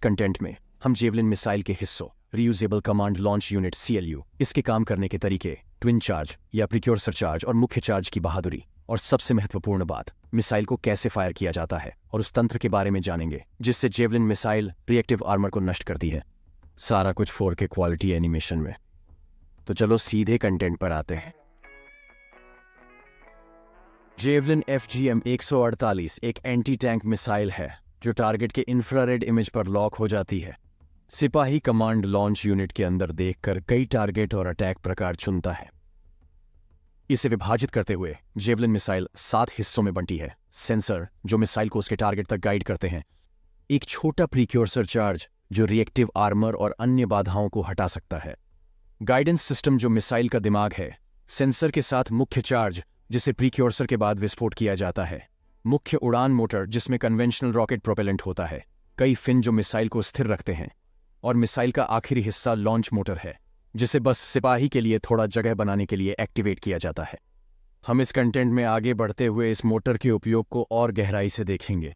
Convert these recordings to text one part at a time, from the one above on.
Content में हम javelin missile के हिस्सों, reusable command launch unit CLU, इसके काम करने के तरीके, ट्विन चार्ज या प्रिक्योर्सर चार्ज और मुख्य चार्ज की बहादुरी, और सबसे महत्वपूर्ण बात, मिसाइल को कैसे फायर किया जाता है और उस तंत्र के बारे में जानेंगे जिससे जेवलिन मिसाइल रिएक्टिव आर्मर को नष्ट करती है। सारा कुछ 4K क्वालिटी एनिमेशन में। तो चलो सीधे कंटेंट पर आते हैं। जेवलिन FGM 148 एक एंटी टैंक मिसाइल है जो टारगेट के इंफ्रारेड इमेज पर लॉक हो जाती है। सिपाही कमांड लॉन्च यूनिट के अंदर देखकर कई टारगेट और अटैक प्रकार चुनता है। इसे विभाजित करते हुए जेवलिन मिसाइल 7 हिस्सों में बंटी है। सेंसर जो मिसाइल को उसके टारगेट तक गाइड करते हैं, एक छोटा प्रीक्योर्सर चार्ज जो रिएक्टिव आर्मर और अन्य बाधाओं को हटा सकता है, गाइडेंस सिस्टम जो मिसाइल का दिमाग है, सेंसर के साथ मुख्य चार्ज जिसे प्रीक्योर्सर के बाद विस्फोट किया जाता है, मुख्य उड़ान मोटर जिसमें कन्वेंशनल रॉकेट प्रोपेलेंट होता है, कई फिन जो मिसाइल को स्थिर रखते हैं, और मिसाइल का आखिरी हिस्सा लॉन्च मोटर है जिसे बस सिपाही के लिए थोड़ा जगह बनाने के लिए एक्टिवेट किया जाता है। हम इस कंटेंट में आगे बढ़ते हुए इस मोटर के उपयोग को और गहराई से देखेंगे।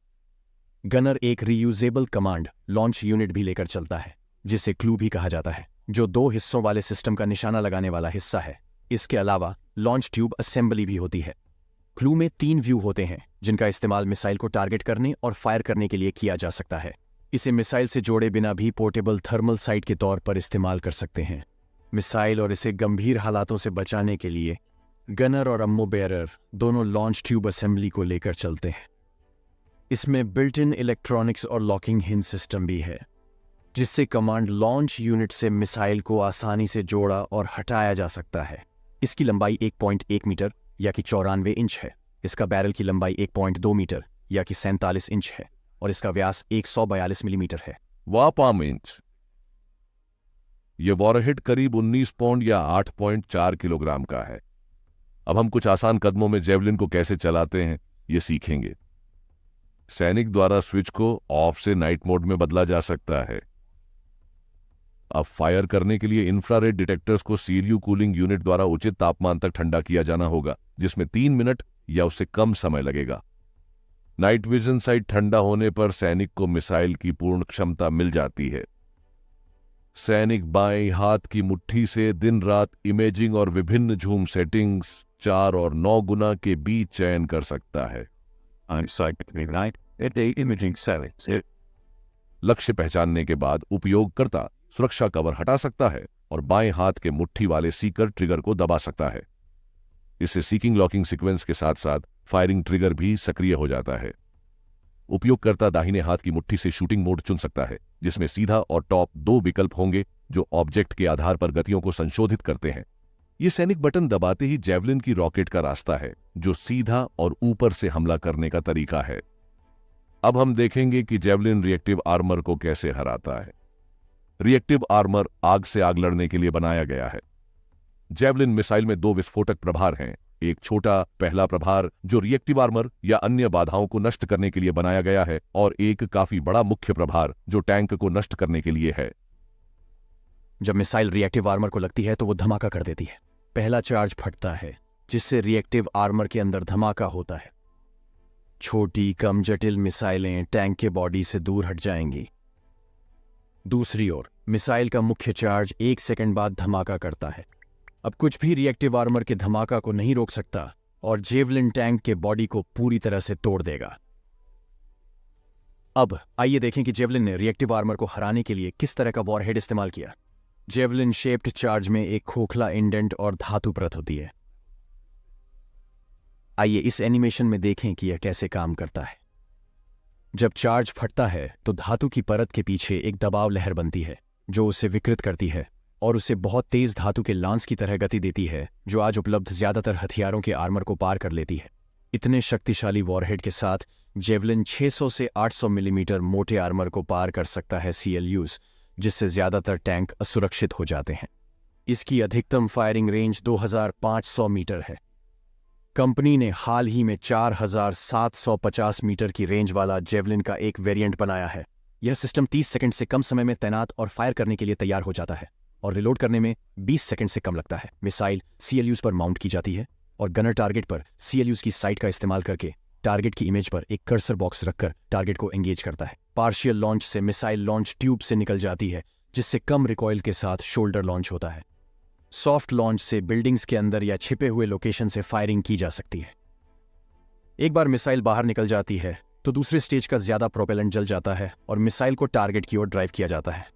गनर एक रीयूजेबल कमांड लॉन्च यूनिट भी लेकर चलता है जिसे क्लू भी कहा जाता है, जो 2 हिस्सों वाले सिस्टम का निशाना लगाने वाला हिस्सा है। इसके अलावा लॉन्च ट्यूब असेंबली भी होती है। क्लू में 3 व्यू होते हैं जिनका इस्तेमाल मिसाइल को टारगेट करने और फायर करने के लिए किया जा सकता है। इसे मिसाइल से जोड़े बिना भी पोर्टेबल थर्मल साइट के तौर पर इस्तेमाल कर सकते हैं। मिसाइल और इसे गंभीर हालातों से बचाने के लिए गनर और अम्मो बेयरर दोनों लॉन्च ट्यूब असेंबली को लेकर चलते हैं। इसमें बिल्ट इन इलेक्ट्रॉनिक्स और लॉकिंग हिंज सिस्टम भी है जिससे कमांड लॉन्च यूनिट से मिसाइल को आसानी से जोड़ा और हटाया जा सकता है। इसकी लंबाई 1.1 मीटर या कि 94 इंच है। इसका बैरल की लंबाई 1.2 मीटर या कि 47 इंच है और इसका व्यास 142 मिलीमीटर है। वापाम इंच। यह वॉरहेड करीब 19 पौंड या 8.4 किलोग्राम का है। अब हम कुछ आसान कदमों में जेवलिन को कैसे चलाते हैं ये सीखेंगे। सैनिक द्वारा स्विच को ऑफ से नाइट मोड में बदला जा सकता है। अब फायर करने के लिए इंफ्रारेड डिटेक्टर्स को CLU कूलिंग यूनिट द्वारा उचित तापमान तक ठंडा किया जाना होगा, जिसमें 3 मिनट या उससे कम समय लगेगा। नाइट विजन साइट ठंडा होने पर सैनिक को मिसाइल की पूर्ण क्षमता मिल जाती है। सैनिक बाएं हाथ की मुट्ठी से दिन रात इमेजिंग और विभिन्न झूम सेटिंग्स 4 और 9 गुना के बीच चयन कर सकता है। लक्ष्य पहचानने के बाद उपयोगकर्ता सुरक्षा कवर हटा सकता है और बाएं हाथ के मुट्ठी वाले सीकर ट्रिगर को दबा सकता है। इससे सीकिंग लॉकिंग सीक्वेंस के साथ साथ फायरिंग ट्रिगर भी सक्रिय हो जाता है। उपयोगकर्ता दाहिने हाथ की मुट्ठी से शूटिंग मोड चुन सकता है, जिसमें सीधा और टॉप 2 विकल्प होंगे जो ऑब्जेक्ट के आधार पर गतियों को संशोधित करते हैं। यह सैनिक बटन दबाते ही जेवलिन की रॉकेट का रास्ता है, जो सीधा और ऊपर से हमला करने का तरीका है। अब हम देखेंगे कि जेवलिन रिएक्टिव आर्मर को कैसे हराता है। रिएक्टिव आर्मर आग से आग लड़ने के लिए बनाया गया है। जेवलिन मिसाइल में 2 विस्फोटक प्रभार हैं। एक छोटा पहला प्रभार जो रिएक्टिव आर्मर या अन्य बाधाओं को नष्ट करने के लिए बनाया गया है, और एक काफी बड़ा मुख्य प्रभार जो टैंक को नष्ट करने के लिए है। जब मिसाइल रिएक्टिव आर्मर को लगती है तो वो धमाका कर देती है। पहला चार्ज फटता है जिससे रिएक्टिव आर्मर के अंदर धमाका होता है। छोटी कम जटिल मिसाइलें टैंक के बॉडी से दूर हट जाएंगी। दूसरी ओर मिसाइल का मुख्य चार्ज 1 सेकंड बाद धमाका करता है। अब कुछ भी रिएक्टिव आर्मर के धमाका को नहीं रोक सकता और जेवलिन टैंक के बॉडी को पूरी तरह से तोड़ देगा। अब आइए देखें कि जेवलिन ने रिएक्टिव आर्मर को हराने के लिए किस तरह का वॉरहेड इस्तेमाल किया। जेवलिन शेप्ड चार्ज में एक खोखला इंडेंट और धातु परत होती है। आइए इस एनिमेशन में देखें कि यह कैसे काम करता है। जब चार्ज फटता है तो धातु की परत के पीछे एक दबाव लहर बनती है जो उसे विकृत करती है और उसे बहुत तेज धातु के लांस की तरह गति देती है, जो आज उपलब्ध ज्यादातर हथियारों के आर्मर को पार कर लेती है। इतने शक्तिशाली वॉरहेड के साथ जेवलिन 600 से 800 मिलीमीटर मोटे आर्मर को पार कर सकता है CLUs, जिससे ज्यादातर टैंक असुरक्षित हो जाते हैं। इसकी अधिकतम फायरिंग रेंज 2500 मीटर है। कंपनी ने हाल ही में 4750 मीटर की रेंज वाला जेवलिन का एक वेरिएंट बनाया है। यह सिस्टम 30 सेकंड से कम समय में तैनात और फायर करने के लिए तैयार हो जाता है और रिलोड करने में 20 सेकंड से कम लगता है। मिसाइल CLUs पर माउंट की जाती है और गनर टारगेट पर CLUs की साइट का इस्तेमाल करके टारगेट की इमेज पर एक कर्सर बॉक्स रखकर टारगेट को एंगेज करता है। पार्शियल लॉन्च से मिसाइल लॉन्च ट्यूब से निकल जाती है, जिससे कम रिकॉइल के साथ शोल्डर लॉन्च होता है। सॉफ्ट लॉन्च से बिल्डिंग्स के अंदर या छिपे हुए लोकेशन से फायरिंग की जा सकती है। एक बार मिसाइल बाहर निकल जाती है तो दूसरे स्टेज का ज्यादा प्रोपेलेंट जल जाता है और मिसाइल को टारगेट की ओर ड्राइव किया जाता है।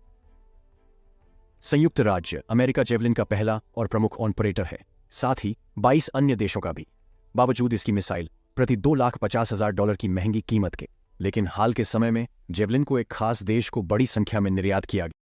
संयुक्त राज्य अमेरिका जेवलिन का पहला और प्रमुख ऑपरेटर है, साथ ही 22 अन्य देशों का भी। बावजूद इसकी मिसाइल प्रति $2,50,000 की महंगी कीमत के, लेकिन हाल के समय में जेवलिन को एक खास देश को बड़ी संख्या में निर्यात किया गया।